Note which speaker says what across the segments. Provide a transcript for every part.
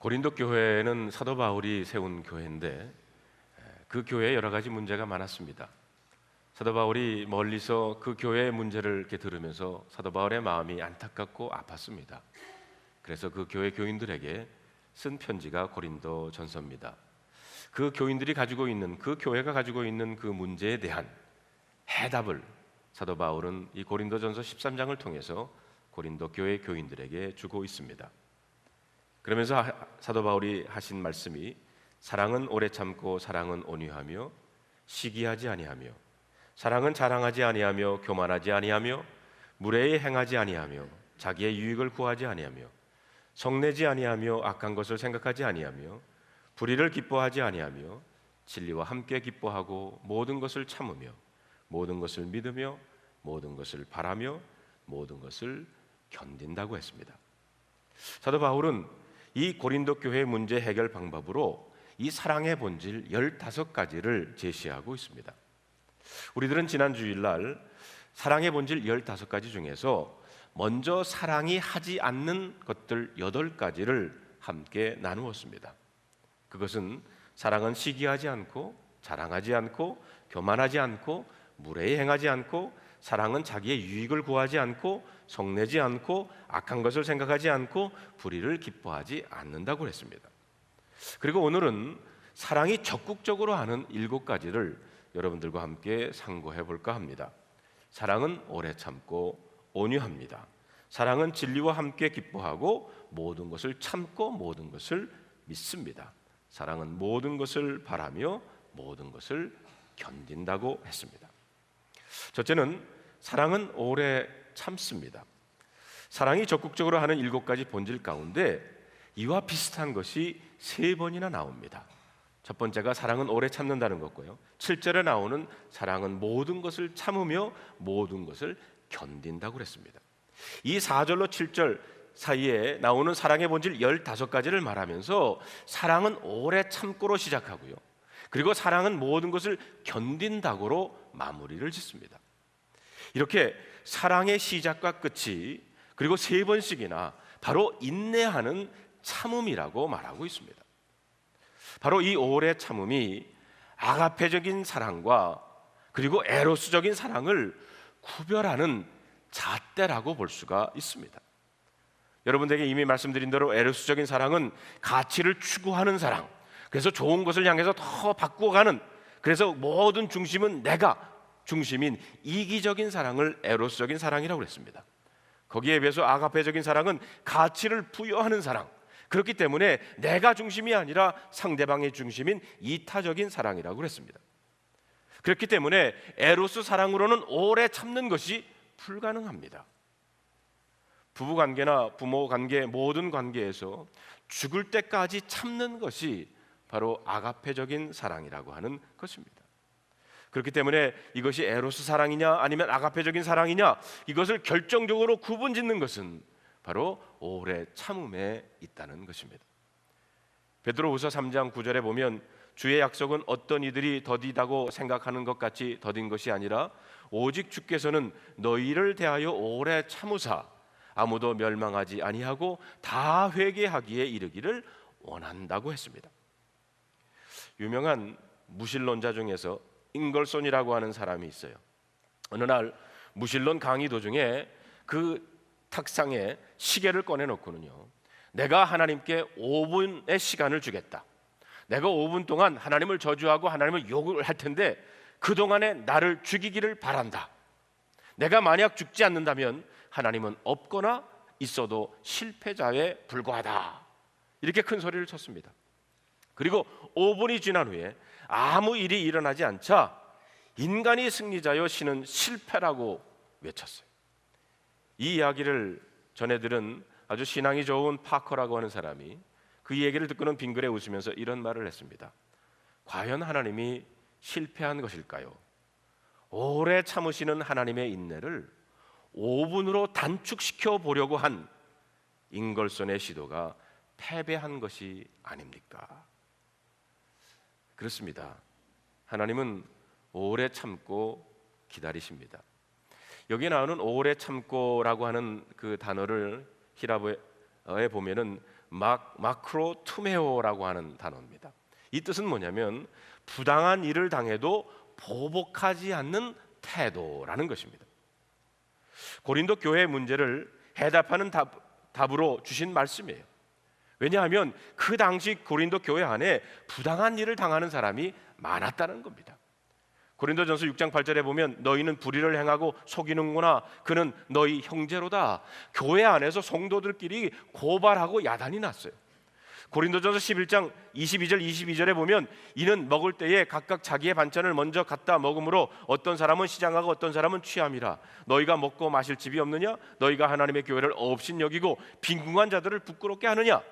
Speaker 1: 고린도 교회는 사도 바울이 세운 교회인데 그 교회에 여러 가지 문제가 많았습니다. 사도 바울이 멀리서 그 교회의 문제를 이렇게 들으면서 사도 바울의 마음이 안타깝고 아팠습니다. 그래서 그 교회 교인들에게 쓴 편지가 고린도 전서입니다. 그 교인들이 가지고 있는, 그 교회가 가지고 있는 그 문제에 대한 해답을 사도 바울은 이 고린도 전서 13장을 통해서 고린도 교회 교인들에게 주고 있습니다. 그러면서 사도 바울이 하신 말씀이 사랑은 오래 참고 사랑은 온유하며 시기하지 아니하며 사랑은 자랑하지 아니하며 교만하지 아니하며 무례히 행하지 아니하며 자기의 유익을 구하지 아니하며 성내지 아니하며 악한 것을 생각하지 아니하며 불의를 기뻐하지 아니하며 진리와 함께 기뻐하고 모든 것을 참으며 모든 것을 믿으며 모든 것을 바라며 모든 것을 견딘다고 했습니다. 사도 바울은 이 고린도 교회 문제 해결 방법으로 이 사랑의 본질 15가지를 제시하고 있습니다. 우리들은 지난 주일날 사랑의 본질 15가지 중에서 먼저 사랑이 하지 않는 것들 8가지를 함께 나누었습니다. 그것은 사랑은 시기하지 않고 자랑하지 않고 교만하지 않고 무례히 행하지 않고 사랑은 자기의 유익을 구하지 않고 성내지 않고 악한 것을 생각하지 않고 불의를 기뻐하지 않는다고 했습니다. 그리고 오늘은 사랑이 적극적으로 하는 7가지를 여러분들과 함께 상고해 볼까 합니다. 사랑은 오래 참고 온유합니다. 사랑은 진리와 함께 기뻐하고 모든 것을 참고 모든 것을 믿습니다. 사랑은 모든 것을 바라며 모든 것을 견딘다고 했습니다. 첫째는 사랑은 오래 참습니다. 사랑이 적극적으로 하는 7가지 본질 가운데 이와 비슷한 것이 3번이나 나옵니다. 첫 번째가 사랑은 오래 참는다는 것고요. 7절에 나오는 사랑은 모든 것을 참으며 모든 것을 견딘다고 그랬습니다. 이 4절로 7절 사이에 나오는 사랑의 본질 15가지를 말하면서 사랑은 오래 참고로 시작하고요. 그리고 사랑은 모든 것을 견딘다고로 마무리를 짓습니다. 이렇게 사랑의 시작과 끝이 그리고 3번씩이나 바로 인내하는 참음이라고 말하고 있습니다. 바로 이 오래 참음이 아가페적인 사랑과 그리고 에로스적인 사랑을 구별하는 잣대라고 볼 수가 있습니다. 여러분들에게 이미 말씀드린 대로 에로스적인 사랑은 가치를 추구하는 사랑, 그래서 좋은 것을 향해서 더 바꾸어가는, 그래서 모든 중심은 내가 중심인 이기적인 사랑을 에로스적인 사랑이라고 했습니다. 거기에 비해서 아가페적인 사랑은 가치를 부여하는 사랑, 그렇기 때문에 내가 중심이 아니라 상대방의 중심인 이타적인 사랑이라고 했습니다. 그렇기 때문에 에로스 사랑으로는 오래 참는 것이 불가능합니다. 부부관계나 부모관계 모든 관계에서 죽을 때까지 참는 것이 바로 아가페적인 사랑이라고 하는 것입니다. 그렇기 때문에 이것이 에로스 사랑이냐 아니면 아가페적인 사랑이냐, 이것을 결정적으로 구분짓는 것은 바로 오래 참음에 있다는 것입니다. 베드로후서 3장 9절에 보면 주의 약속은 어떤 이들이 더디다고 생각하는 것 같이 더딘 것이 아니라 오직 주께서는 너희를 대하여 오래 참으사 아무도 멸망하지 아니하고 다 회개하기에 이르기를 원한다고 했습니다. 유명한 무신론자 중에서 잉걸손이라고 하는 사람이 있어요. 어느 날 무신론 강의 도중에 그 탁상에 시계를 꺼내놓고는요, 내가 하나님께 5분의 시간을 주겠다. 내가 5분 동안 하나님을 저주하고 하나님을 욕을 할 텐데 그동안에 나를 죽이기를 바란다. 내가 만약 죽지 않는다면 하나님은 없거나 있어도 실패자에 불과하다. 이렇게 큰 소리를 쳤습니다. 그리고 5분이 지난 후에 아무 일이 일어나지 않자 인간이 승리자여 신은 실패라고 외쳤어요. 이 이야기를 전해들은 아주 신앙이 좋은 파커라고 하는 사람이 그 얘기를 듣고는 빙그레 웃으면서 이런 말을 했습니다. 과연 하나님이 실패한 것일까요? 오래 참으시는 하나님의 인내를 5분으로 단축시켜 보려고 한 잉걸손의 시도가 패배한 것이 아닙니까? 그렇습니다. 하나님은 오래 참고 기다리십니다. 여기 나오는 오래 참고라고 하는 그 단어를 히라보에 보면은 마크로투메오라고 하는 단어입니다. 이 뜻은 뭐냐면 부당한 일을 당해도 보복하지 않는 태도라는 것입니다. 고린도 교회의 문제를 해답하는 답으로 주신 말씀이에요. 왜냐하면 그 당시 고린도 교회 안에 부당한 일을 당하는 사람이 많았다는 겁니다. 고린도전서 6장 8절에 보면 너희는 불의를 행하고 속이는구나, 그는 너희 형제로다. 교회 안에서 성도들끼리 고발하고 야단이 났어요. 고린도전서 11장 22절 22절에 보면 이는 먹을 때에 각각 자기의 반찬을 먼저 갖다 먹으므로 어떤 사람은 시장하고 어떤 사람은 취함이라. 너희가 먹고 마실 집이 없느냐? 너희가 하나님의 교회를 업신 여기고 빈궁한 자들을 부끄럽게 하느냐?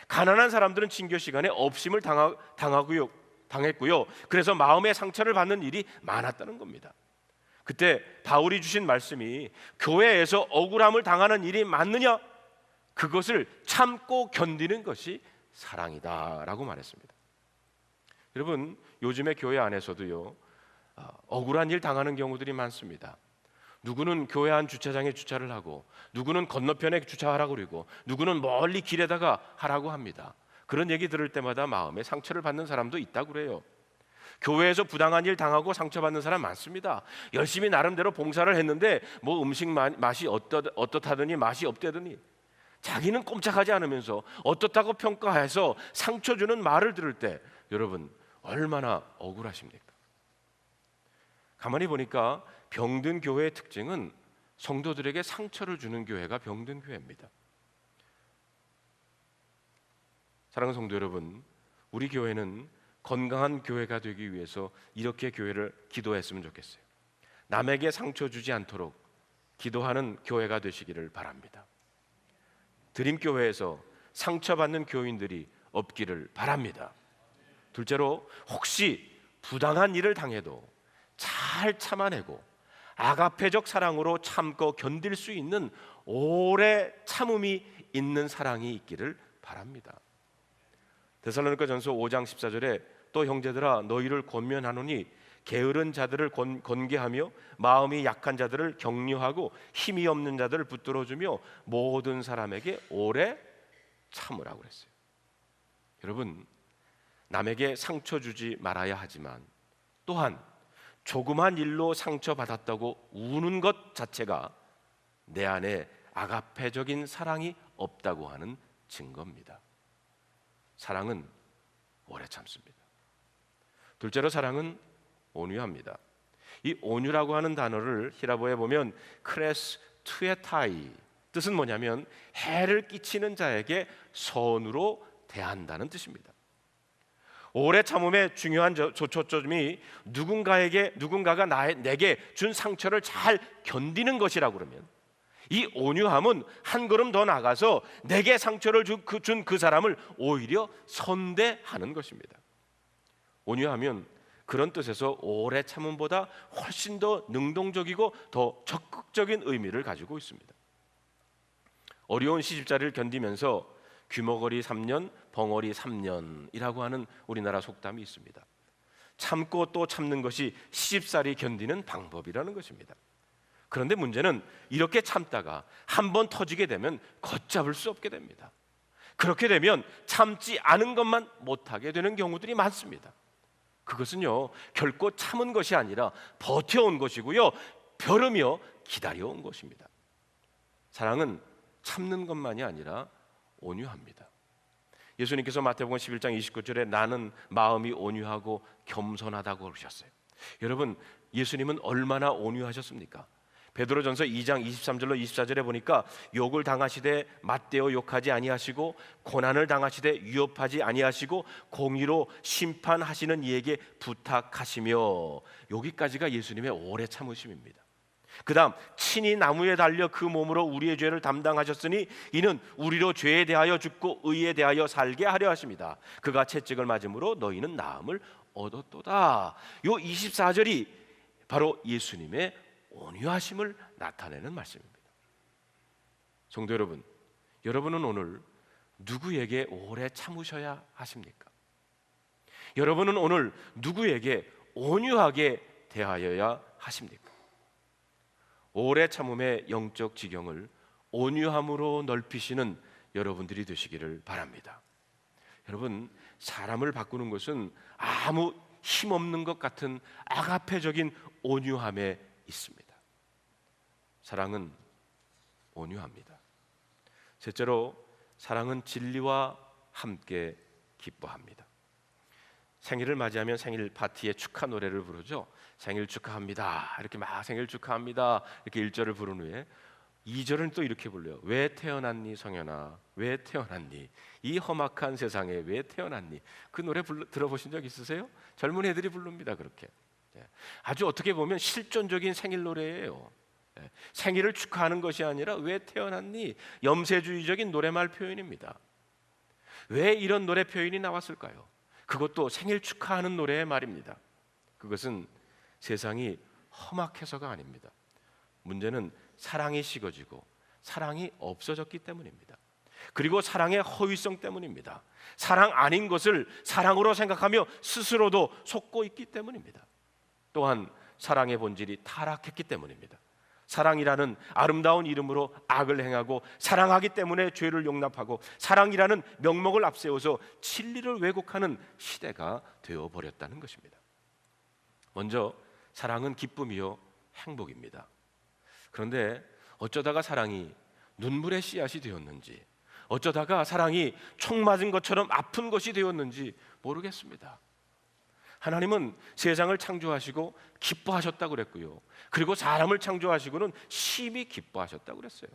Speaker 1: 가난한 사람들은 징교 시간에 업심을 당했고요. 그래서 마음의 상처를 받는 일이 많았다는 겁니다. 그때 바울이 주신 말씀이 교회에서 억울함을 당하는 일이 많느냐? 그것을 참고 견디는 것이 사랑이다라고 말했습니다. 여러분, 요즘에 교회 안에서도요, 억울한 일 당하는 경우들이 많습니다. 누구는 교회 안 주차장에 주차를 하고, 누구는 건너편에 주차하라고 그러고, 누구는 멀리 길에다가 하라고 합니다. 그런 얘기 들을 때마다 마음에 상처를 받는 사람도 있다고 그래요. 교회에서 부당한 일 당하고 상처받는 사람 많습니다. 열심히 나름대로 봉사를 했는데 뭐 음식 맛이 어떻다더니 맛이 없다더니 자기는 꼼짝하지 않으면서 어떻다고 평가해서 상처 주는 말을 들을 때 여러분 얼마나 억울하십니까? 가만히 보니까 병든 교회의 특징은 성도들에게 상처를 주는 교회가 병든 교회입니다. 사랑하는 성도 여러분, 우리 교회는 건강한 교회가 되기 위해서 이렇게 교회를 기도했으면 좋겠어요. 남에게 상처 주지 않도록 기도하는 교회가 되시기를 바랍니다. 드림교회에서 상처받는 교인들이 없기를 바랍니다. 둘째로, 혹시 부당한 일을 당해도 잘 참아내고 아가페적 사랑으로 참고 견딜 수 있는 오래 참음이 있는 사랑이 있기를 바랍니다. 데살로니가전서 5장 14절에 또 형제들아 너희를 권면하노니 게으른 자들을 권계하며 마음이 약한 자들을 격려하고 힘이 없는 자들을 붙들어주며 모든 사람에게 오래 참으라고 그랬어요. 여러분, 남에게 상처 주지 말아야 하지만 또한 조그만 일로 상처받았다고 우는 것 자체가 내 안에 아가페적인 사랑이 없다고 하는 증거입니다. 사랑은 오래 참습니다. 둘째로, 사랑은 온유합니다. 이 온유라고 하는 단어를 히라보에 보면 크레스 투에타이, 뜻은 뭐냐면 해를 끼치는 자에게 선으로 대한다는 뜻입니다. 오래 참음의 중요한 초점이 누군가가 내게 준 상처를 잘 견디는 것이라고 그러면 이 온유함은 한 걸음 더 나가서 내게 상처를 준 그 사람을 오히려 선대하는 것입니다. 온유하면 그런 뜻에서 오래 참음보다 훨씬 더 능동적이고 더 적극적인 의미를 가지고 있습니다. 어려운 시집살이를 견디면서 귀머거리 3년, 벙어리 3년이라고 하는 우리나라 속담이 있습니다. 참고 또 참는 것이 시집살이 견디는 방법이라는 것입니다. 그런데 문제는 이렇게 참다가 한번 터지게 되면 걷잡을 수 없게 됩니다. 그렇게 되면 참지 않은 것만 못하게 되는 경우들이 많습니다. 그것은요, 결코 참은 것이 아니라 버텨온 것이고요, 벼르며 기다려온 것입니다. 사랑은 참는 것만이 아니라 온유합니다. 예수님께서 마태복음 11장 29절에 나는 마음이 온유하고 겸손하다고 그러셨어요. 여러분, 예수님은 얼마나 온유하셨습니까? 베드로전서 2장 23절로 24절에 보니까 욕을 당하시되 맞대어 욕하지 아니하시고 고난을 당하시되 위협하지 아니하시고 공의로 심판하시는 이에게 부탁하시며, 여기까지가 예수님의 오래 참으심입니다. 그 다음, 친히 나무에 달려 그 몸으로 우리의 죄를 담당하셨으니 이는 우리로 죄에 대하여 죽고 의에 대하여 살게 하려 하십니다. 그가 채찍을 맞음으로 너희는 나음을 얻었도다. 요 24절이 바로 예수님의 온유하심을 나타내는 말씀입니다. 성도 여러분, 여러분은 오늘 누구에게 오래 참으셔야 하십니까? 여러분은 오늘 누구에게 온유하게 대하여야 하십니까? 오래 참음의 영적 지경을 온유함으로 넓히시는 여러분들이 되시기를 바랍니다. 여러분, 사람을 바꾸는 것은 아무 힘없는 것 같은 아가페적인 온유함에 있습니다. 사랑은 온유합니다. 셋째로, 사랑은 진리와 함께 기뻐합니다. 생일을 맞이하면 생일 파티에 축하 노래를 부르죠. 생일 축하합니다. 이렇게 막 생일 축하합니다. 이렇게 1절을 부른 후에 2절은 또 이렇게 불러요. 왜 태어났니 성현아, 왜 태어났니, 이 험악한 세상에 왜 태어났니. 그 노래 들어보신 적 있으세요? 젊은 애들이 부릅니다. 그렇게 아주 어떻게 보면 실존적인 생일 노래예요. 생일을 축하하는 것이 아니라 왜 태어났니, 염세주의적인 노래말 표현입니다. 왜 이런 노래 표현이 나왔을까요? 그것도 생일 축하하는 노래의 말입니다. 그것은 세상이 험악해서가 아닙니다. 문제는 사랑이 식어지고 사랑이 없어졌기 때문입니다. 그리고 사랑의 허위성 때문입니다. 사랑 아닌 것을 사랑으로 생각하며 스스로도 속고 있기 때문입니다. 또한 사랑의 본질이 타락했기 때문입니다. 사랑이라는 아름다운 이름으로 악을 행하고, 사랑하기 때문에 죄를 용납하고, 사랑이라는 명목을 앞세워서 진리를 왜곡하는 시대가 되어버렸다는 것입니다. 먼저 사랑은 기쁨이요 행복입니다. 그런데 어쩌다가 사랑이 눈물의 씨앗이 되었는지, 어쩌다가 사랑이 총 맞은 것처럼 아픈 것이 되었는지 모르겠습니다. 하나님은 세상을 창조하시고 기뻐하셨다고 그랬고요, 그리고 사람을 창조하시고는 심히 기뻐하셨다고 그랬어요.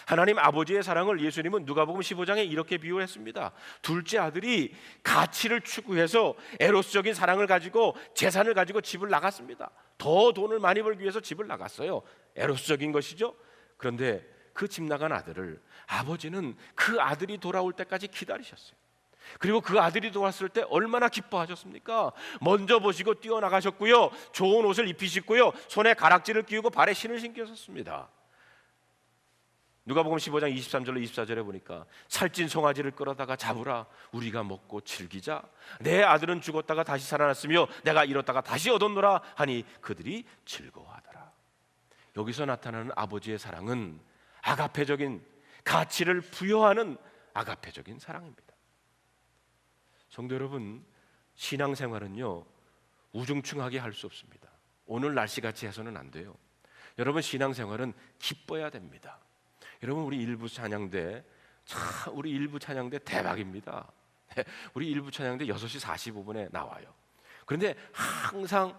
Speaker 1: 하나님 아버지의 사랑을 예수님은 누가복음 15장에 이렇게 비유했습니다. 둘째 아들이 가치를 추구해서 에로스적인 사랑을 가지고 재산을 가지고 집을 나갔습니다. 더 돈을 많이 벌기 위해서 집을 나갔어요. 에로스적인 것이죠. 그런데 그 집 나간 아들을 아버지는 그 아들이 돌아올 때까지 기다리셨어요. 그리고 그 아들이 돌아왔을 때 얼마나 기뻐하셨습니까? 먼저 보시고 뛰어나가셨고요, 좋은 옷을 입히셨고요, 손에 가락지를 끼우고 발에 신을 신기셨습니다. 누가복음 15장 23절로 24절에 보니까 살찐 송아지를 끌어다가 잡으라, 우리가 먹고 즐기자. 내 아들은 죽었다가 다시 살아났으며 내가 잃었다가 다시 얻었노라 하니 그들이 즐거워하더라. 여기서 나타나는 아버지의 사랑은 아가페적인, 가치를 부여하는 아가페적인 사랑입니다. 성도 여러분, 신앙생활은요 우중충하게 할 수 없습니다. 오늘 날씨같이 해서는 안 돼요. 여러분, 신앙생활은 기뻐야 됩니다. 여러분, 우리 일부 찬양대 대박입니다. 우리 일부 찬양대 6시 45분에 나와요. 그런데 항상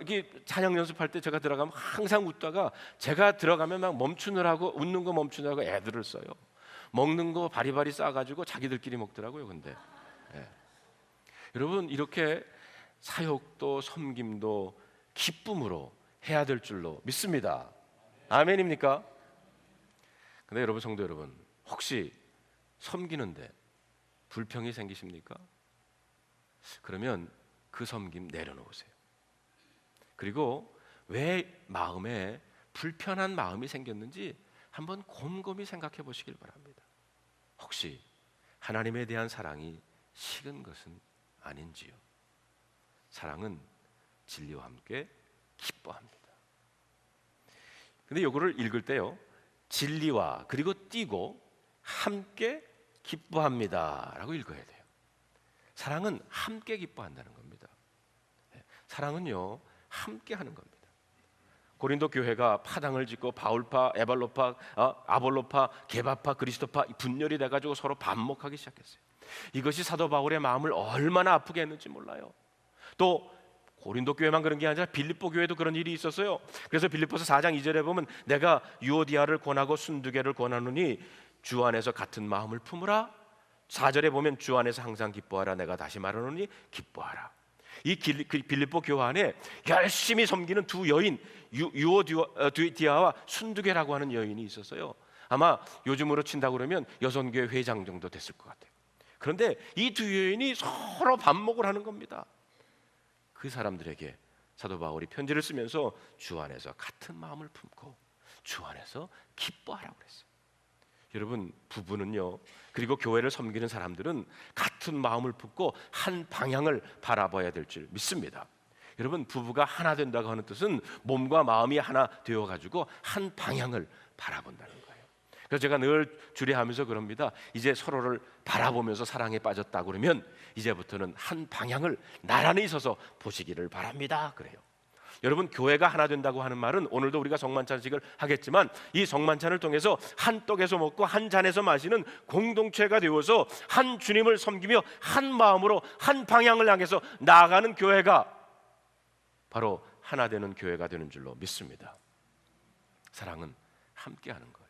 Speaker 1: 이게 찬양 연습할 때 제가 들어가면 항상 웃다가, 제가 들어가면 막 멈추느라고, 웃는 거 멈추느라고 애들을 써요. 먹는 거 바리바리 싸가지고 자기들끼리 먹더라고요. 근데 여러분, 이렇게 사역도 섬김도 기쁨으로 해야 될 줄로 믿습니다. 아멘입니까? 근데 여러분, 성도 여러분, 혹시 섬기는데 불평이 생기십니까? 그러면 그 섬김 내려놓으세요. 그리고 왜 마음에 불편한 마음이 생겼는지 한번 곰곰이 생각해 보시길 바랍니다. 혹시 하나님에 대한 사랑이 식은 것은 아닌지요? 사랑은 진리와 함께 기뻐합니다. 근데 이거를 읽을 때요, 진리와 그리고 띄고 함께 기뻐합니다 라고 읽어야 돼요. 사랑은 함께 기뻐한다는 겁니다. 사랑은요 함께 하는 겁니다. 고린도 교회가 파당을 짓고 바울파, 에발로파, 아볼로파, 게바파, 그리스도파 분열이 돼가지고 서로 반목하기 시작했어요. 이것이 사도 바울의 마음을 얼마나 아프게 했는지 몰라요. 또 고린도 교회만 그런 게 아니라 빌립보 교회도 그런 일이 있었어요. 그래서 빌립보서 4장 2절에 보면 내가 유오디아를 권하고 순두개를 권하노니 주 안에서 같은 마음을 품으라. 4절에 보면 주 안에서 항상 기뻐하라. 내가 다시 말하노니 기뻐하라. 이 빌립보 교회 안에 열심히 섬기는 두 여인, 유오디아와 순두개라고 하는 여인이 있었어요. 아마 요즘으로 친다고 그러면 여성교회 회장 정도 됐을 것 같아요. 그런데 이 두 여인이 서로 반목을 하는 겁니다. 그 사람들에게 사도 바울이 편지를 쓰면서 주 안에서 같은 마음을 품고 주 안에서 기뻐하라고 그랬어요. 여러분, 부부는요, 그리고 교회를 섬기는 사람들은 같은 마음을 품고 한 방향을 바라봐야 될 줄 믿습니다. 여러분, 부부가 하나 된다고 하는 뜻은 몸과 마음이 하나 되어가지고 한 방향을 바라본다는 거예요. 그래서 제가 늘 주례하면서 그럽니다. 이제 서로를 바라보면서 사랑에 빠졌다 그러면 이제부터는 한 방향을 나란히 서서 보시기를 바랍니다. 그래요. 여러분, 교회가 하나 된다고 하는 말은 오늘도 우리가 성만찬식을 하겠지만 이 성만찬을 통해서 한 떡에서 먹고 한 잔에서 마시는 공동체가 되어서 한 주님을 섬기며 한 마음으로 한 방향을 향해서 나아가는 교회가 바로 하나 되는 교회가 되는 줄로 믿습니다. 사랑은 함께하는 거예요.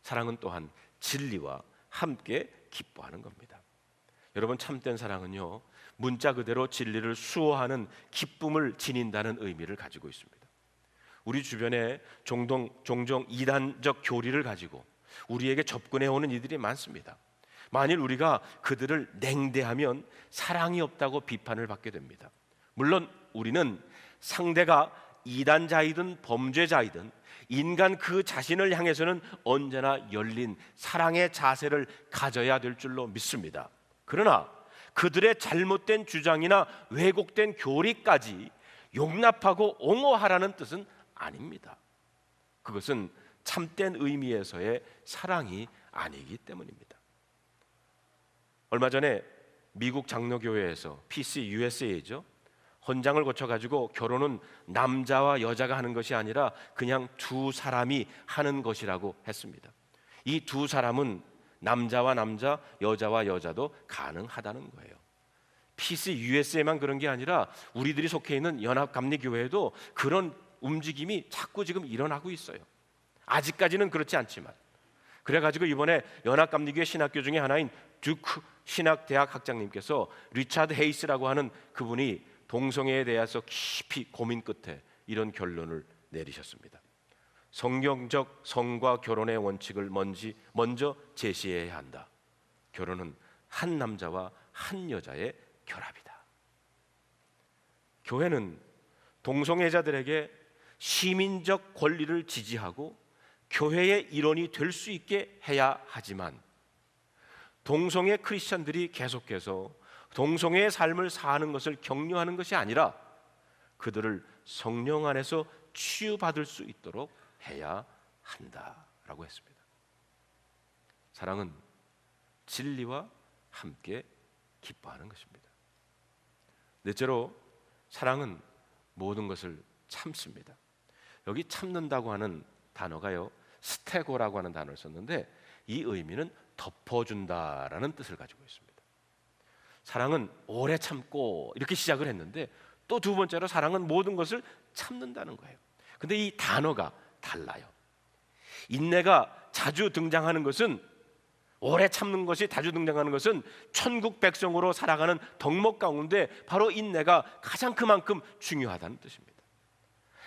Speaker 1: 사랑은 또한 진리와 함께 기뻐하는 겁니다. 여러분, 참된 사랑은요, 문자 그대로 진리를 수호하는 기쁨을 지닌다는 의미를 가지고 있습니다. 우리 주변에 종종 이단적 교리를 가지고 우리에게 접근해 오는 이들이 많습니다. 만일 우리가 그들을 냉대하면 사랑이 없다고 비판을 받게 됩니다. 물론 우리는 상대가 이단자이든 범죄자이든 인간 그 자신을 향해서는 언제나 열린 사랑의 자세를 가져야 될 줄로 믿습니다. 그러나 그들의 잘못된 주장이나 왜곡된 교리까지 용납하고 옹호하라는 뜻은 아닙니다. 그것은 참된 의미에서의 사랑이 아니기 때문입니다. 얼마 전에 미국 장로교회에서 PC USA죠, 헌장을 거쳐가지고 결혼은 남자와 여자가 하는 것이 아니라 그냥 두 사람이 하는 것이라고 했습니다. 이 두 사람은 남자와 남자, 여자와 여자도 가능하다는 거예요. PC USA만 그런 게 아니라 우리들이 속해 있는 연합감리교회에도 그런 움직임이 자꾸 지금 일어나고 있어요. 아직까지는 그렇지 않지만. 그래가지고 이번에 연합감리교회 신학교 중에 하나인 듀크 신학대학 학장님께서 리차드 헤이스라고 하는 그분이 동성애에 대해서 깊이 고민 끝에 이런 결론을 내리셨습니다. 성경적 성과 결혼의 원칙을 먼저 제시해야 한다. 결혼은 한 남자와 한 여자의 결합이다. 교회는 동성애자들에게 시민적 권리를 지지하고 교회의 일원이 될 수 있게 해야 하지만 동성애 크리스천들이 계속해서 동성애의 삶을 사는 것을 격려하는 것이 아니라 그들을 성령 안에서 치유받을 수 있도록 해야 한다라고 했습니다. 사랑은 진리와 함께 기뻐하는 것입니다. 넷째로, 사랑은 모든 것을 참습니다. 여기 참는다고 하는 단어가요, 스테고라고 하는 단어를 썼는데 이 의미는 덮어준다라는 뜻을 가지고 있습니다. 사랑은 오래 참고 이렇게 시작을 했는데 또 두 번째로 사랑은 모든 것을 참는다는 거예요. 근데 이 단어가 달라요. 인내가 자주 등장하는 것은, 오래 참는 것이 자주 등장하는 것은 천국 백성으로 살아가는 덕목 가운데 바로 인내가 가장 그만큼 중요하다는 뜻입니다.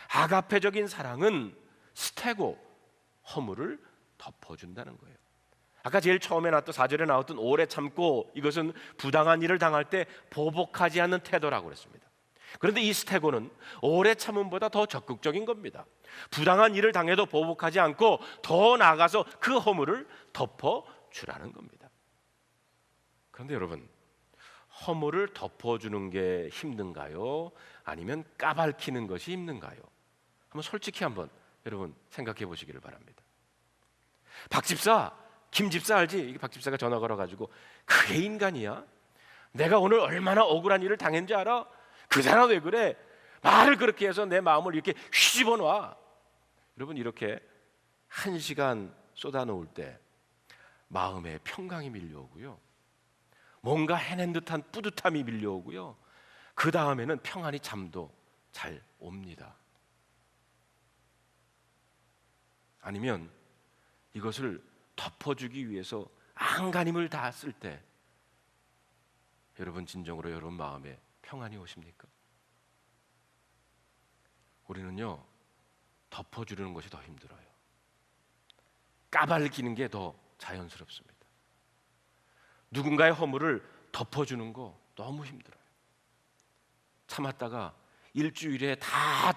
Speaker 1: 아가페적인 사랑은 스테고, 허물을 덮어준다는 거예요. 아까 제일 처음에 나왔던 4절에 나왔던 오래 참고, 이것은 부당한 일을 당할 때 보복하지 않는 태도라고 그랬습니다. 그런데 이 스테고는 오래 참음보다 더 적극적인 겁니다. 부당한 일을 당해도 보복하지 않고 더 나아가서 그 허물을 덮어주라는 겁니다. 그런데 여러분, 허물을 덮어주는 게 힘든가요? 아니면 까발키는 것이 힘든가요? 솔직히 한번 여러분 생각해 보시기를 바랍니다. 김 집사 알지? 박 집사가 전화 걸어가지고, 그게 인간이야? 내가 오늘 얼마나 억울한 일을 당했는지 알아? 그 사람 왜 그래? 말을 그렇게 해서 내 마음을 이렇게 휘집어 놔. 여러분, 이렇게 1시간 쏟아놓을 때 마음에 평강이 밀려오고요, 뭔가 해낸 듯한 뿌듯함이 밀려오고요, 그 다음에는 평안히 잠도 잘 옵니다. 아니면 이것을 덮어주기 위해서 안간힘을 다 쓸 때 여러분, 진정으로 여러분 마음에 평안이 오십니까? 우리는요, 덮어주려는 것이 더 힘들어요. 까발기는 게 더 자연스럽습니다. 누군가의 허물을 덮어주는 거 너무 힘들어요. 참았다가 일주일에 다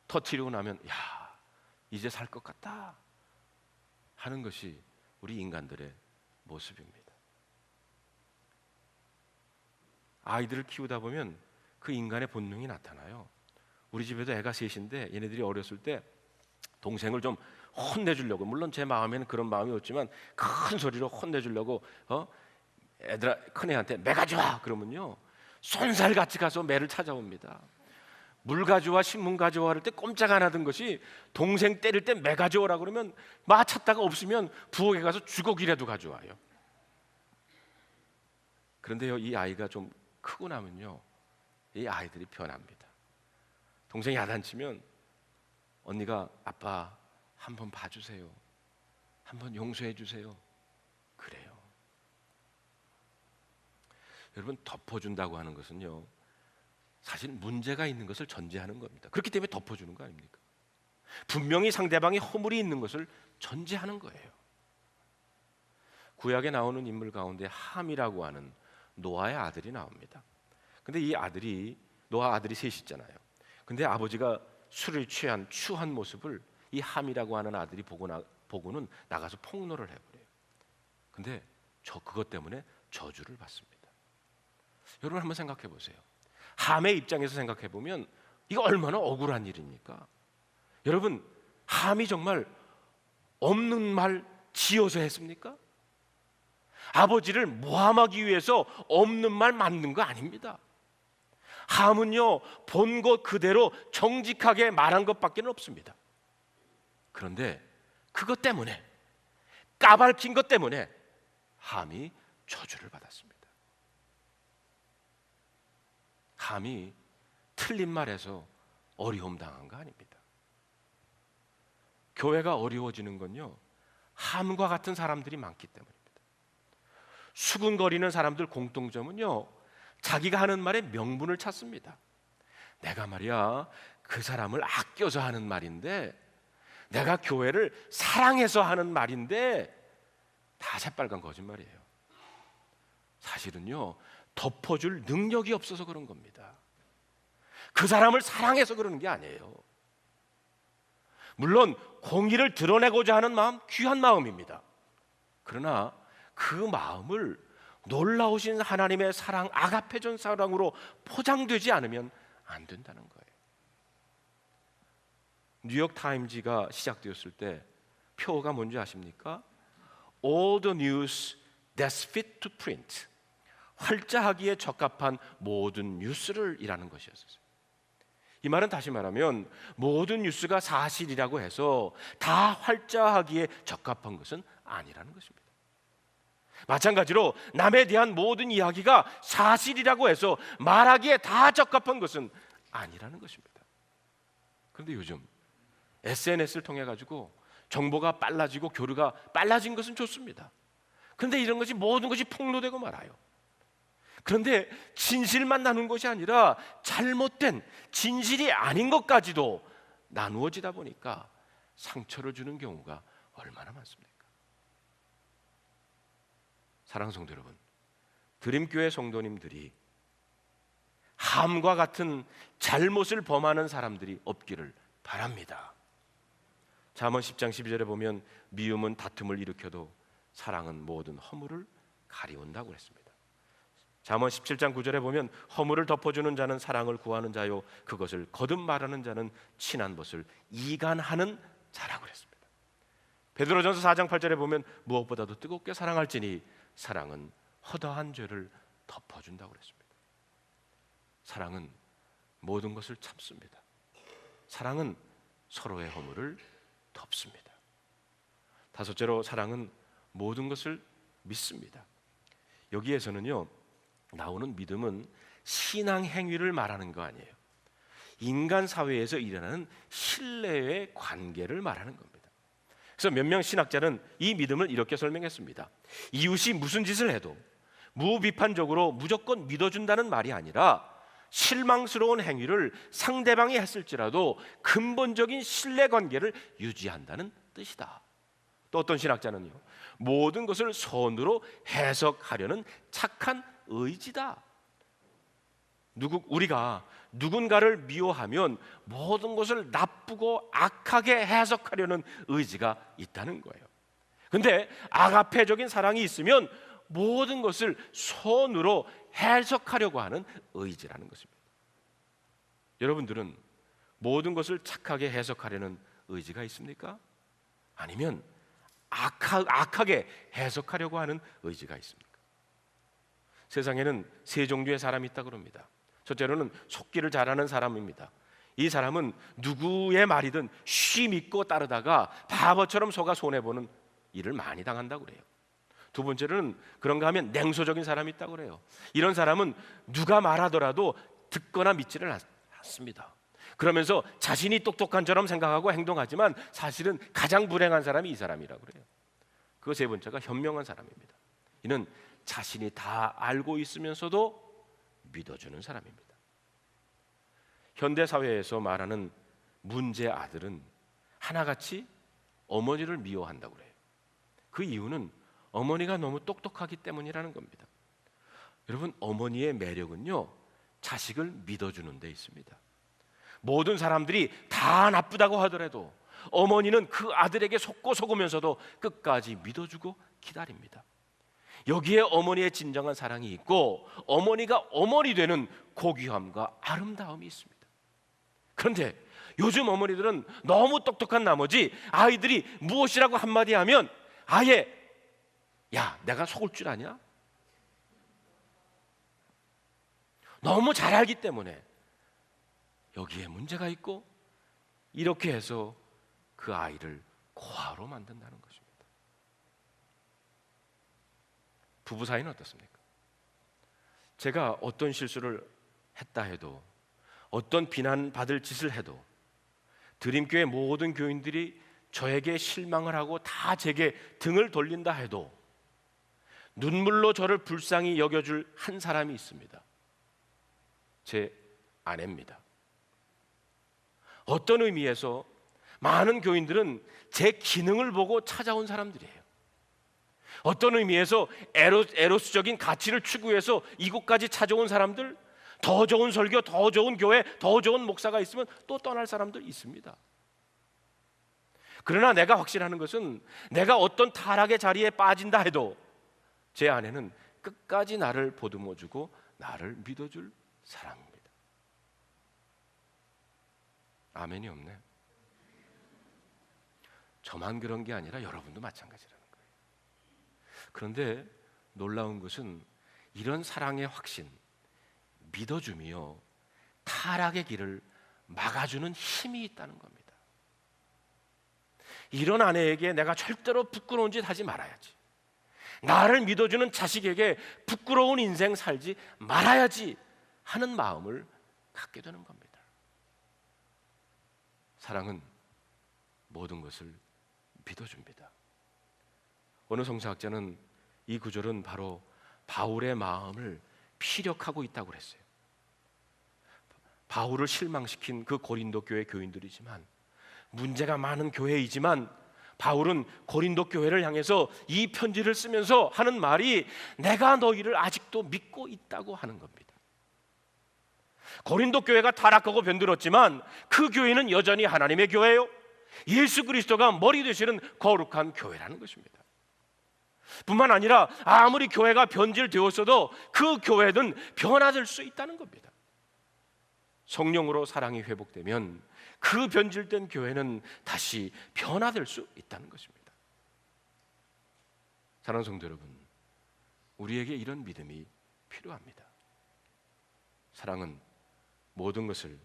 Speaker 1: 터뜨리고 나면, 야, 이제 살 것 같다 하는 것이 우리 인간들의 모습입니다. 아이들을 키우다 보면 그 인간의 본능이 나타나요. 우리 집에도 애가 셋인데 얘네들이 어렸을 때 동생을 좀 혼내주려고, 물론 제 마음에는 그런 마음이 없지만 큰 소리로 혼내주려고 애들아, 큰애한테 매 가져와 그러면요 손살같이 가서 매를 찾아옵니다. 물 가져와, 신문 가져와 할 때 꼼짝 안 하던 것이 동생 때릴 때 매 가져오라 그러면 마 찾다가 없으면 부엌에 가서 주걱이라도 가져와요. 그런데요, 이 아이가 좀 크고 나면요 이 아이들이 변합니다. 동생이 야단치면 언니가 아빠 한번 봐주세요, 한번 용서해 주세요 그래요. 여러분, 덮어준다고 하는 것은요 사실 문제가 있는 것을 전제하는 겁니다. 그렇기 때문에 덮어주는 거 아닙니까? 분명히 상대방이 허물이 있는 것을 전제하는 거예요. 구약에 나오는 인물 가운데 함이라고 하는 노아의 아들이 나옵니다. 근데 이 아들이, 노아 아들이 셋이잖아요. 근데 아버지가 술을 취한 추한 모습을 이 함이라고 하는 아들이 보고는 나가서 폭로를 해버려요. 근데 그것 때문에 저주를 받습니다. 여러분 한번 생각해 보세요. 함의 입장에서 생각해 보면 이거 얼마나 억울한 일입니까? 여러분, 함이 정말 없는 말 지어서 했습니까? 아버지를 모함하기 위해서 없는 말 만든 거 아닙니다. 함은요 본 것 그대로 정직하게 말한 것밖에 없습니다. 그런데 그것 때문에, 까발킨 것 때문에 함이 저주를 받았습니다. 함이 틀린 말에서 어려움 당한 거 아닙니다. 교회가 어려워지는 건요 함과 같은 사람들이 많기 때문입니다. 수군거리는 사람들 공통점은요 자기가 하는 말에 명분을 찾습니다. 내가 말이야 그 사람을 아껴서 하는 말인데, 내가 교회를 사랑해서 하는 말인데, 다 새빨간 거짓말이에요. 사실은요 덮어줄 능력이 없어서 그런 겁니다. 그 사람을 사랑해서 그러는 게 아니에요. 물론 공의를 드러내고자 하는 마음 귀한 마음입니다. 그러나 그 마음을 놀라우신 하나님의 사랑, 아가페존 사랑으로 포장되지 않으면 안 된다는 거예요. 뉴욕 타임즈가 시작되었을 때 표어가 뭔지 아십니까? All the news that's fit to print. 활자하기에 적합한 모든 뉴스를 이라는 것이었어요. 이 말은 다시 말하면 모든 뉴스가 사실이라고 해서 다 활자하기에 적합한 것은 아니라는 것입니다. 마찬가지로 남에 대한 모든 이야기가 사실이라고 해서 말하기에 다 적합한 것은 아니라는 것입니다. 그런데 요즘 SNS를 통해 가지고 정보가 빨라지고 교류가 빨라진 것은 좋습니다. 그런데 이런 것이 모든 것이 폭로되고 말아요. 그런데 진실만 나눈 것이 아니라 잘못된 진실이 아닌 것까지도 나누어지다 보니까 상처를 주는 경우가 얼마나 많습니까? 사랑하는 성도 여러분, 드림교회 성도님들이 함과 같은 잘못을 범하는 사람들이 없기를 바랍니다. 잠언 10장 12절에 보면 미움은 다툼을 일으켜도 사랑은 모든 허물을 가리운다고 했습니다. 잠언 17장 9절에 보면 허물을 덮어주는 자는 사랑을 구하는 자요 그것을 거듭 말하는 자는 친한 것을 이간하는 자라고 했습니다. 베드로전서 4장 8절에 보면 무엇보다도 뜨겁게 사랑할지니 사랑은 허다한 죄를 덮어준다고 했습니다. 사랑은 모든 것을 참습니다. 사랑은 서로의 허물을 덮습니다. 다섯째로 사랑은 모든 것을 믿습니다. 여기에서는요 나오는 믿음은 신앙 행위를 말하는 거 아니에요. 인간 사회에서 일어나는 신뢰의 관계를 말하는 겁니다. 그래서 몇 명 신학자는 이 믿음을 이렇게 설명했습니다. 이웃이 무슨 짓을 해도 무비판적으로 무조건 믿어준다는 말이 아니라 실망스러운 행위를 상대방이 했을지라도 근본적인 신뢰관계를 유지한다는 뜻이다. 또 어떤 신학자는요 모든 것을 선으로 해석하려는 착한 의지다. 우리가 누군가를 미워하면 모든 것을 나쁘고 악하게 해석하려는 의지가 있다는 거예요. 근데 아가페적인 사랑이 있으면 모든 것을 선으로 해석하려고 하는 의지라는 것입니다. 여러분들은 모든 것을 착하게 해석하려는 의지가 있습니까? 아니면 악하게 해석하려고 하는 의지가 있습니까? 세상에는 세 종류의 사람이 있다고 합니다. 첫째로는 속기를 잘하는 사람입니다. 이 사람은 누구의 말이든 쉬 믿고 따르다가 바보처럼 속아 손해보는 일을 많이 당한다고 그래요. 두 번째로는 그런가 하면 냉소적인 사람이 있다고 그래요. 이런 사람은 누가 말하더라도 듣거나 믿지를 않습니다. 그러면서 자신이 똑똑한처럼 생각하고 행동하지만 사실은 가장 불행한 사람이 이 사람이라고 그래요. 그 세 번째가 현명한 사람입니다. 이는 자신이 다 알고 있으면서도 믿어주는 사람입니다. 현대 사회에서 말하는 문제 아들은 하나같이 어머니를 미워한다고 그래요. 그 이유는 어머니가 너무 똑똑하기 때문이라는 겁니다. 여러분, 어머니의 매력은요, 자식을 믿어주는 데 있습니다. 모든 사람들이 다 나쁘다고 하더라도 어머니는 그 아들에게 속고 속으면서도 끝까지 믿어주고 기다립니다. 여기에 어머니의 진정한 사랑이 있고 어머니가 어머니 되는 고귀함과 아름다움이 있습니다. 그런데 요즘 어머니들은 너무 똑똑한 나머지 아이들이 무엇이라고 한마디 하면 아예 야, 내가 속을 줄 아냐? 너무 잘 알기 때문에 여기에 문제가 있고 이렇게 해서 그 아이를 고아로 만든다는 것입니다. 부부 사이는 어떻습니까? 제가 어떤 실수를 했다 해도 어떤 비난받을 짓을 해도 드림교회 모든 교인들이 저에게 실망을 하고 다 제게 등을 돌린다 해도 눈물로 저를 불쌍히 여겨줄 한 사람이 있습니다. 제 아내입니다. 어떤 의미에서 많은 교인들은 제 기능을 보고 찾아온 사람들이에요. 어떤 의미에서 에로스적인 가치를 추구해서 이곳까지 찾아온 사람들, 더 좋은 설교, 더 좋은 교회, 더 좋은 목사가 있으면 또 떠날 사람들 있습니다. 그러나 내가 확신하는 것은 내가 어떤 타락의 자리에 빠진다 해도 제 아내는 끝까지 나를 보듬어주고 나를 믿어줄 사람입니다. 아멘이 없네. 저만 그런 게 아니라 여러분도 마찬가지라는 거예요. 그런데 놀라운 것은 이런 사랑의 확신, 믿어주며 타락의 길을 막아주는 힘이 있다는 겁니다. 이런 아내에게 내가 절대로 부끄러운 짓 하지 말아야지, 나를 믿어주는 자식에게 부끄러운 인생 살지 말아야지 하는 마음을 갖게 되는 겁니다. 사랑은 모든 것을 믿어줍니다. 어느 성서학자는 이 구절은 바로 바울의 마음을 피력하고 있다고 그랬어요. 바울을 실망시킨 그 고린도 교회 교인들이지만, 문제가 많은 교회이지만 바울은 고린도 교회를 향해서 이 편지를 쓰면서 하는 말이 내가 너희를 아직도 믿고 있다고 하는 겁니다. 고린도 교회가 타락하고 변들었지만 그 교회는 여전히 하나님의 교회요, 예수 그리스도가 머리 되시는 거룩한 교회라는 것입니다. 뿐만 아니라 아무리 교회가 변질되었어도 그 교회는 변화될 수 있다는 겁니다. 성령으로 사랑이 회복되면 그 변질된 교회는 다시 변화될 수 있다는 것입니다. 사랑하는 성도 여러분, 우리에게 이런 믿음이 필요합니다. 사랑은 모든 것을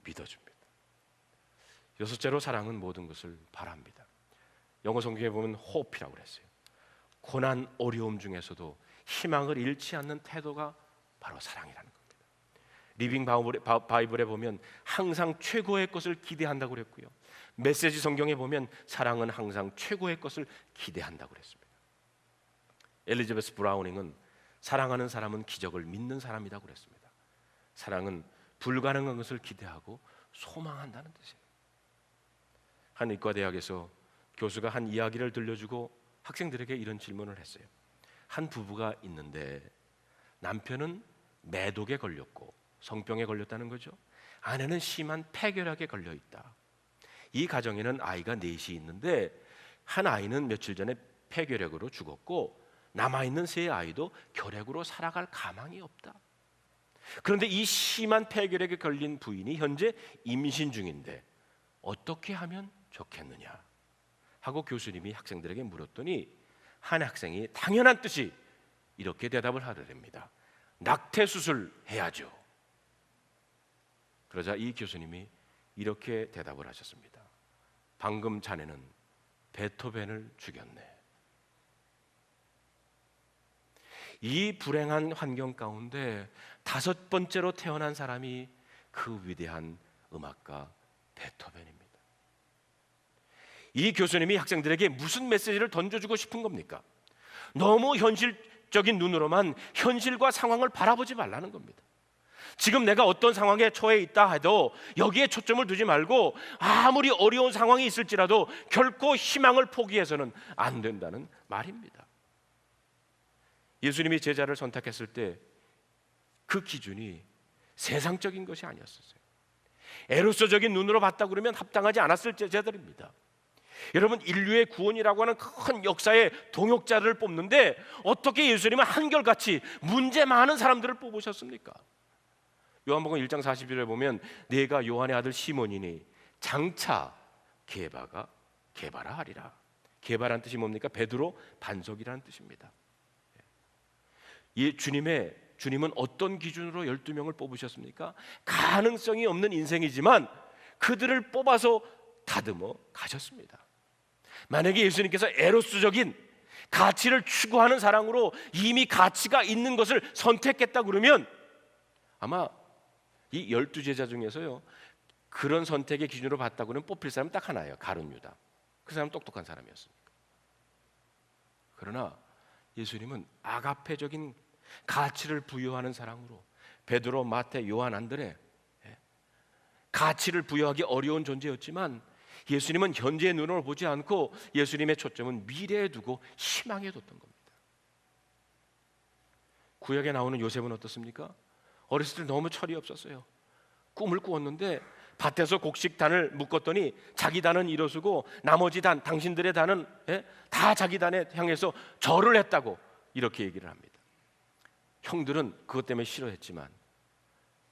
Speaker 1: 믿어줍니다. 여섯째로, 사랑은 모든 것을 바랍니다. 영어 성경에 보면 hope이라고 그랬어요. 고난, 어려움 중에서도 희망을 잃지 않는 태도가 바로 사랑이라는 겁니다. 리빙 바이블에 보면 항상 최고의 것을 기대한다고 그랬고요, 메시지 성경에 보면 사랑은 항상 최고의 것을 기대한다고 그랬습니다. 엘리자베스 브라우닝은 사랑하는 사람은 기적을 믿는 사람이라고 그랬습니다. 사랑은 불가능한 것을 기대하고 소망한다는 뜻이에요. 한 의과대학에서 교수가 한 이야기를 들려주고 학생들에게 이런 질문을 했어요. 한 부부가 있는데 남편은 매독에 걸렸고 성병에 걸렸다는 거죠. 아내는 심한 폐결핵에 걸려 있다. 이 가정에는 아이가 넷이 있는데 한 아이는 며칠 전에 폐결핵으로 죽었고 남아있는 세 아이도 결핵으로 살아갈 가망이 없다. 그런데 이 심한 폐결핵에 걸린 부인이 현재 임신 중인데 어떻게 하면 좋겠느냐? 하고 교수님이 학생들에게 물었더니 한 학생이 당연한 듯이 이렇게 대답을 하더랍니다. 낙태수술 해야죠. 그러자 이 교수님이 이렇게 대답을 하셨습니다. 방금 자네는 베토벤을 죽였네. 이 불행한 환경 가운데 5번째로 태어난 사람이 그 위대한 음악가 베토벤입니다. 이 교수님이 학생들에게 무슨 메시지를 던져주고 싶은 겁니까? 너무 현실적인 눈으로만 현실과 상황을 바라보지 말라는 겁니다. 지금 내가 어떤 상황에 처해 있다 해도 여기에 초점을 두지 말고 아무리 어려운 상황이 있을지라도 결코 희망을 포기해서는 안 된다는 말입니다. 예수님이 제자를 선택했을 때 그 기준이 세상적인 것이 아니었어요. 에로서적인 눈으로 봤다 그러면 합당하지 않았을 제자들입니다. 여러분, 인류의 구원이라고 하는 큰 역사의 동역자를 뽑는데 어떻게 예수님은 한결같이 문제 많은 사람들을 뽑으셨습니까? 요한복음 1장 41절에 보면 내가 요한의 아들 시몬이니 장차 게바라 하리라. 게바라는 뜻이 뭡니까? 베드로 반석이라는 뜻입니다. 이 주님은 어떤 기준으로 12명을 뽑으셨습니까? 가능성이 없는 인생이지만 그들을 뽑아서 다듬어 가셨습니다. 만약에 예수님께서 에로스적인 가치를 추구하는 사랑으로 이미 가치가 있는 것을 선택했다 그러면 아마 이 12제자 중에서요, 그런 선택의 기준으로 봤다고는 뽑힐 사람은 딱 하나예요. 가룟 유다. 그 사람은 똑똑한 사람이었습니다. 그러나 예수님은 아가페적인 가치를 부여하는 사랑으로 베드로, 마태, 요한, 안드레, 가치를 부여하기 어려운 존재였지만 예수님은 현재의 눈으로 보지 않고 예수님의 초점은 미래에 두고 희망에 뒀던 겁니다. 구약에 나오는 요셉은 어떻습니까? 어렸을 때 너무 철이 없었어요. 꿈을 꾸었는데 밭에서 곡식단을 묶었더니 자기 단은 일어서고 나머지 단, 당신들의 단은 다 자기 단에 향해서 절을 했다고 이렇게 얘기를 합니다. 형들은 그것 때문에 싫어했지만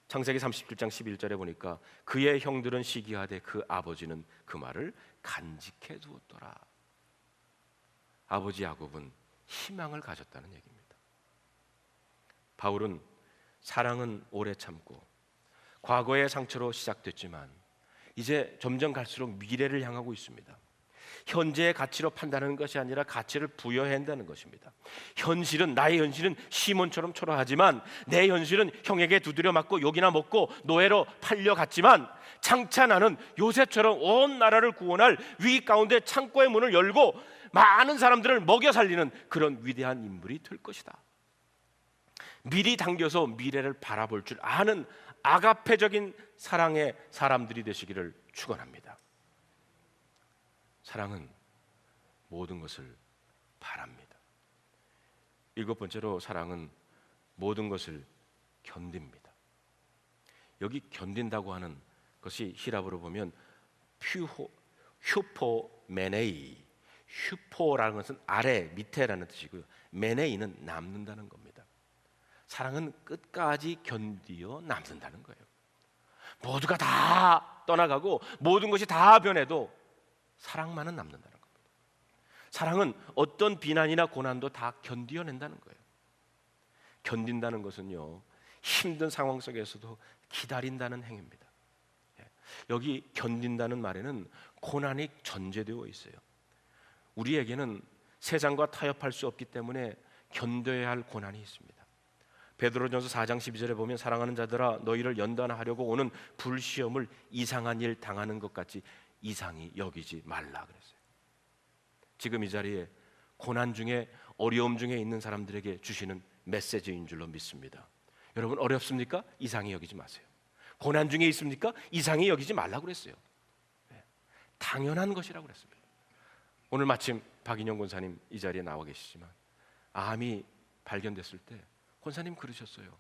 Speaker 1: 창세기 37장 11절에 보니까 그의 형들은 시기하되 그 아버지는 그 말을 간직해 두었더라. 아버지 야곱은 희망을 가졌다는 얘기입니다. 바울은 사랑은 오래 참고 과거의 상처로 시작됐지만 이제 점점 갈수록 미래를 향하고 있습니다. 현재의 가치로 판단하는 것이 아니라 가치를 부여해야 한다는 것입니다. 나의 현실은 시몬처럼 초라하지만 내 현실은 형에게 두드려 맞고 욕이나 먹고 노예로 팔려갔지만 장차 나는 요셉처럼 온 나라를 구원할 위 가운데 창고의 문을 열고 많은 사람들을 먹여 살리는 그런 위대한 인물이 될 것이다. 미리 당겨서 미래를 바라볼 줄 아는 아가페적인 사랑의 사람들이 되시기를 축원합니다. 사랑은 모든 것을 바랍니다. 7번째로 사랑은 모든 것을 견딥니다. 여기 견딘다고 하는 것이 히라브로 보면 휴포메네이, 휴포라는 것은 아래, 밑에라는 뜻이고요. 메네이는 남는다는 겁니다. 사랑은 끝까지 견디어 남는다는 거예요. 모두가 다 떠나가고 모든 것이 다 변해도 사랑만은 남는다는 겁니다. 사랑은 어떤 비난이나 고난도 다 견디어낸다는 거예요. 견딘다는 것은요, 힘든 상황 속에서도 기다린다는 행위입니다. 여기 견딘다는 말에는 고난이 전제되어 있어요. 우리에게는 세상과 타협할 수 없기 때문에 견뎌야 할 고난이 있습니다. 베드로전서 4장 12절에 보면 사랑하는 자들아 너희를 연단하려고 오는 불시험을 이상한 일 당하는 것 같이 이상히 여기지 말라 그랬어요. 지금 이 자리에 고난 중에 어려움 중에 있는 사람들에게 주시는 메시지인 줄로 믿습니다. 여러분, 어렵습니까? 이상히 여기지 마세요. 고난 중에 있습니까? 이상히 여기지 말라고 그랬어요. 당연한 것이라고 그랬습니다. 오늘 마침 박인영 권사님 이 자리에 나와 계시지만 암이 발견됐을 때 권사님 그러셨어요.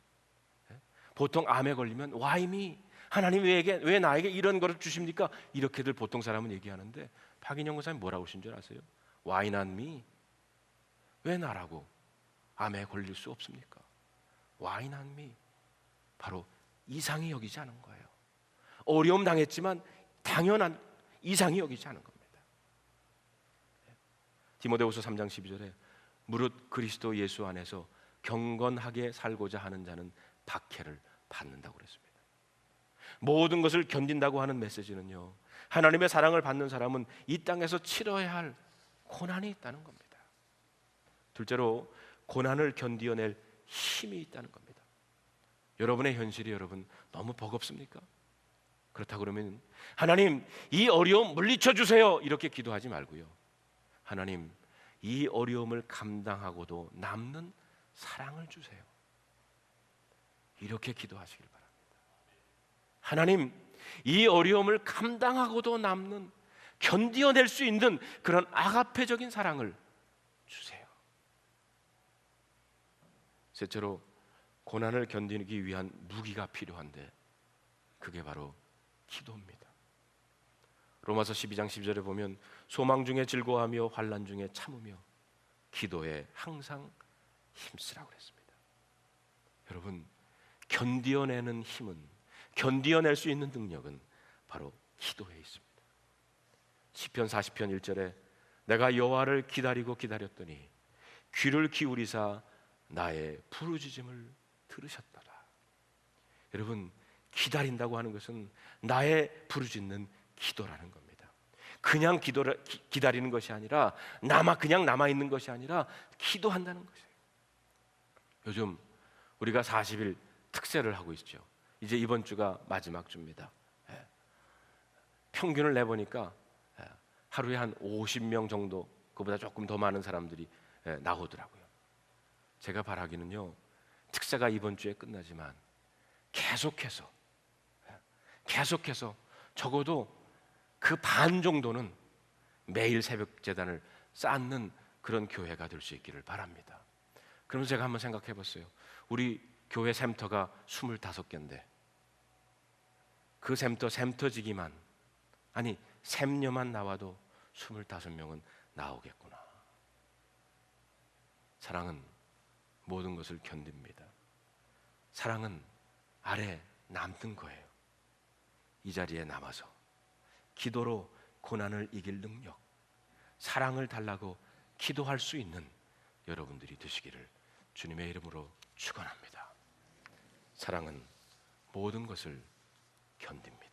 Speaker 1: 보통 암에 걸리면 Why me? 하나님 왜 나에게 이런 거를 주십니까? 이렇게들 보통 사람은 얘기하는데 박인영 권사님 뭐라고 하신 줄 아세요? Why not me? 왜 나라고 암에 걸릴 수 없습니까? Why not me? 바로 이상히 여기지 않은 거예요. 어려움 당했지만 당연한 이상히 여기지 않은 겁니다. 디모데후서 3장 12절에 무릇 그리스도 예수 안에서 경건하게 살고자 하는 자는 박해를 받는다고 그랬습니다. 모든 것을 견딘다고 하는 메시지는요, 하나님의 사랑을 받는 사람은 이 땅에서 치러야 할 고난이 있다는 겁니다. 둘째로 고난을 견디어낼 힘이 있다는 겁니다. 여러분의 현실이 여러분 너무 버겁습니까? 그렇다고 그러면 하나님 이 어려움 물리쳐 주세요 이렇게 기도하지 말고요, 하나님 이 어려움을 감당하고도 남는 사랑을 주세요 이렇게 기도하시길 바랍니다. 하나님 이 어려움을 감당하고도 남는, 견디어낼 수 있는 그런 아가페적인 사랑을 주세요. 셋째로 고난을 견디기 위한 무기가 필요한데 그게 바로 기도입니다. 로마서 12장 10절에 보면 소망 중에 즐거워하며 환난 중에 참으며 기도에 항상 힘쓰라고 그랬습니다. 여러분, 견디어내는 힘은, 견디어낼 수 있는 능력은 바로 기도에 있습니다. 시편 40편 1절에 내가 여호와를 기다리고 기다렸더니 귀를 기울이사 나의 부르짖음을 들으셨더라. 여러분, 기다린다고 하는 것은 나의 부르짖는 기도라는 겁니다. 그냥 기다리는 것이 아니라 그냥 남아있는 것이 아니라 기도한다는 것이에요. 요즘 우리가 40일 특세를 하고 있죠. 이제 이번 주가 마지막 주입니다. 평균을 내보니까 하루에 한 50명 정도, 그보다 조금 더 많은 사람들이 나오더라고요. 제가 바라기는요, 특세가 이번 주에 끝나지만 계속해서 적어도 그 반 정도는 매일 새벽 제단을 쌓는 그런 교회가 될 수 있기를 바랍니다. 그러면서 제가 한번 생각해 봤어요. 우리 교회 샘터가 25개인데 그 샘터지기만, 아니 샘녀만 나와도 25명은 나오겠구나. 사랑은 모든 것을 견딥니다. 사랑은 아래 남는 거예요. 이 자리에 남아서 기도로 고난을 이길 능력, 사랑을 달라고 기도할 수 있는 여러분들이 되시기를 주님의 이름으로 축원합니다. 사랑은 모든 것을 견딥니다.